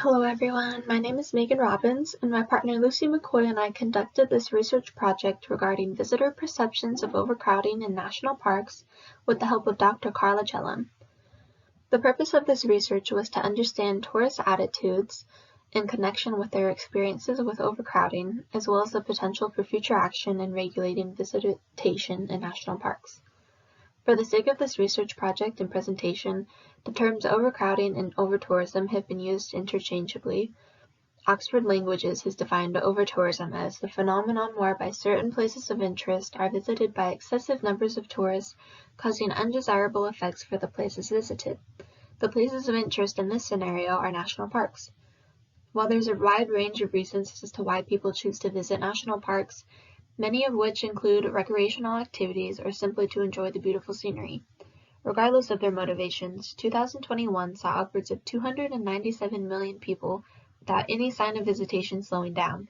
Hello everyone, my name is Megan Robbins, and my partner Lucy McCoy and I conducted this research project regarding visitor perceptions of overcrowding in national parks with the help of Dr. Carla Jellum. The purpose of this research was to understand tourist attitudes in connection with their experiences with overcrowding, as well as the potential for future action in regulating visitation in national parks. For the sake of this research project and presentation, the terms overcrowding and overtourism have been used interchangeably. Oxford Languages has defined overtourism as the phenomenon whereby certain places of interest are visited by excessive numbers of tourists, causing undesirable effects for the places visited. The places of interest in this scenario are national parks. While there's a wide range of reasons as to why people choose to visit national parks, many of which include recreational activities or simply to enjoy the beautiful scenery. Regardless of their motivations, 2021 saw upwards of 297 million people without any sign of visitation slowing down.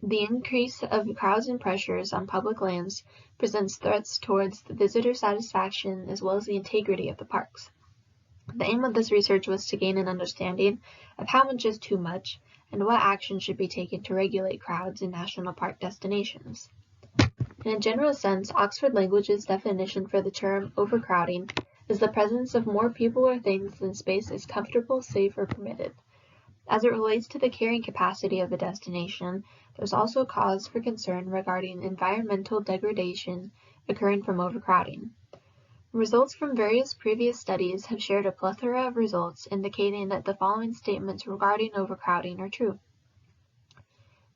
The increase of crowds and pressures on public lands presents threats towards the visitor satisfaction as well as the integrity of the parks. The aim of this research was to gain an understanding of how much is too much and what action should be taken to regulate crowds in national park destinations. In a general sense, Oxford Languages' definition for the term overcrowding is the presence of more people or things than space is comfortable, safe, or permitted. As it relates to the carrying capacity of a destination, there's also cause for concern regarding environmental degradation occurring from overcrowding. Results from various previous studies have shared a plethora of results indicating that the following statements regarding overcrowding are true.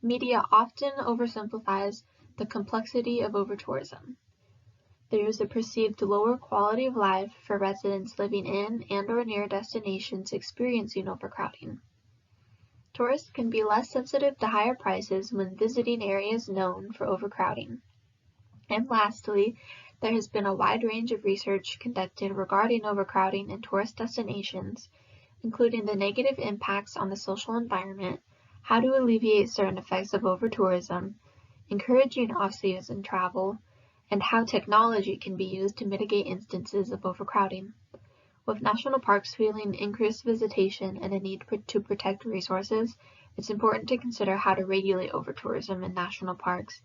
Media often oversimplifies the complexity of overtourism. There is a perceived lower quality of life for residents living in and or near destinations experiencing overcrowding. Tourists can be less sensitive to higher prices when visiting areas known for overcrowding. And lastly, there has been a wide range of research conducted regarding overcrowding in tourist destinations, including the negative impacts on the social environment, how to alleviate certain effects of overtourism, encouraging off-season travel, and how technology can be used to mitigate instances of overcrowding. With national parks feeling increased visitation and a need to protect resources, it's important to consider how to regulate overtourism in national parks,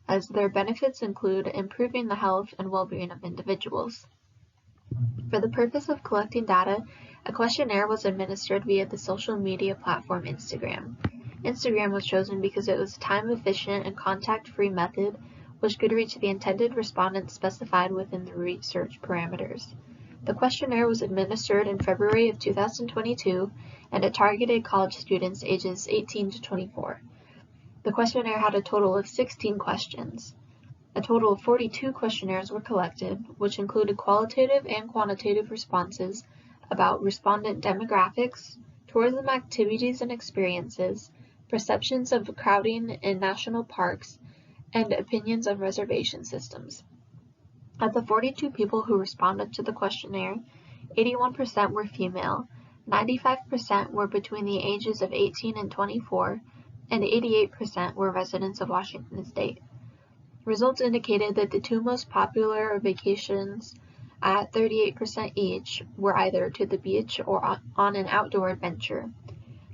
as their benefits include improving the health and well-being of individuals. For the purpose of collecting data, a questionnaire was administered via the social media platform Instagram. Instagram was chosen because it was a time-efficient and contact-free method which could reach the intended respondents specified within the research parameters. The questionnaire was administered in February of 2022 and it targeted college students ages 18 to 24. The questionnaire had a total of 16 questions. A total of 42 questionnaires were collected, which included qualitative and quantitative responses about respondent demographics, tourism activities and experiences, perceptions of crowding in national parks, and opinions on reservation systems. Of the 42 people who responded to the questionnaire, 81% were female, 95% were between the ages of 18 and 24, and 88% were residents of Washington State. Results indicated that the two most popular vacations at 38% each were either to the beach or on an outdoor adventure.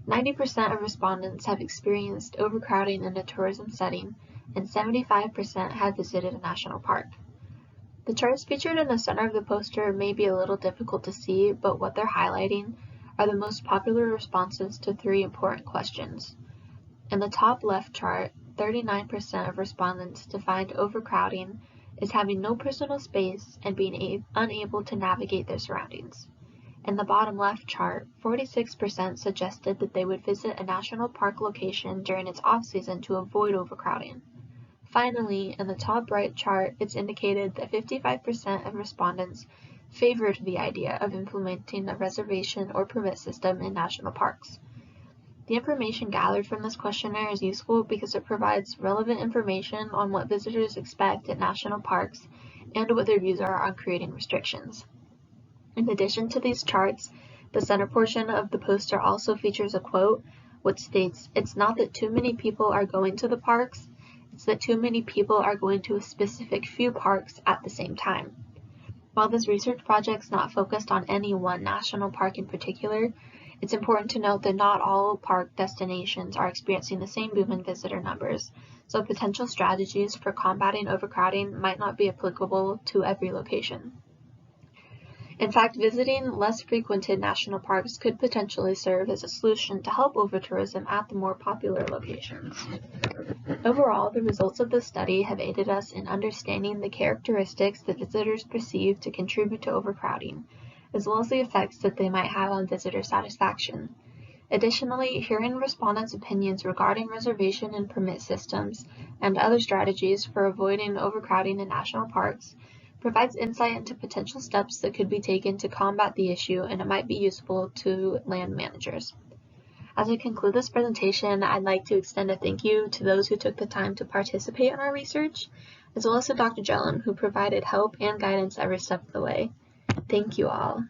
90% of respondents have experienced overcrowding in a tourism setting, and 75% have visited a national park. The charts featured in the center of the poster may be a little difficult to see, but what they're highlighting are the most popular responses to three important questions. In the top left chart, 39% of respondents defined overcrowding as having no personal space and being unable to navigate their surroundings. In the bottom left chart, 46% suggested that they would visit a national park location during its off-season to avoid overcrowding. Finally, in the top right chart, it's indicated that 55% of respondents favored the idea of implementing a reservation or permit system in national parks. The information gathered from this questionnaire is useful because it provides relevant information on what visitors expect at national parks and what their views are on creating restrictions. In addition to these charts, the center portion of the poster also features a quote which states, "It's not that too many people are going to the parks, it's that too many people are going to a specific few parks at the same time." While this research project is not focused on any one national park in particular, It's important to note that not all park destinations are experiencing the same boom in visitor numbers, so potential strategies for combating overcrowding might not be applicable to every location. In fact, visiting less frequented national parks could potentially serve as a solution to help over-tourism at the more popular locations. Overall, the results of the study have aided us in understanding the characteristics that visitors perceive to contribute to overcrowding, as well as the effects that they might have on visitor satisfaction. Additionally, hearing respondents' opinions regarding reservation and permit systems and other strategies for avoiding overcrowding in national parks provides insight into potential steps that could be taken to combat the issue, and it might be useful to land managers. As I conclude this presentation, I'd like to extend a thank you to those who took the time to participate in our research, as well as to Dr. Jellum, who provided help and guidance every step of the way. Thank you all.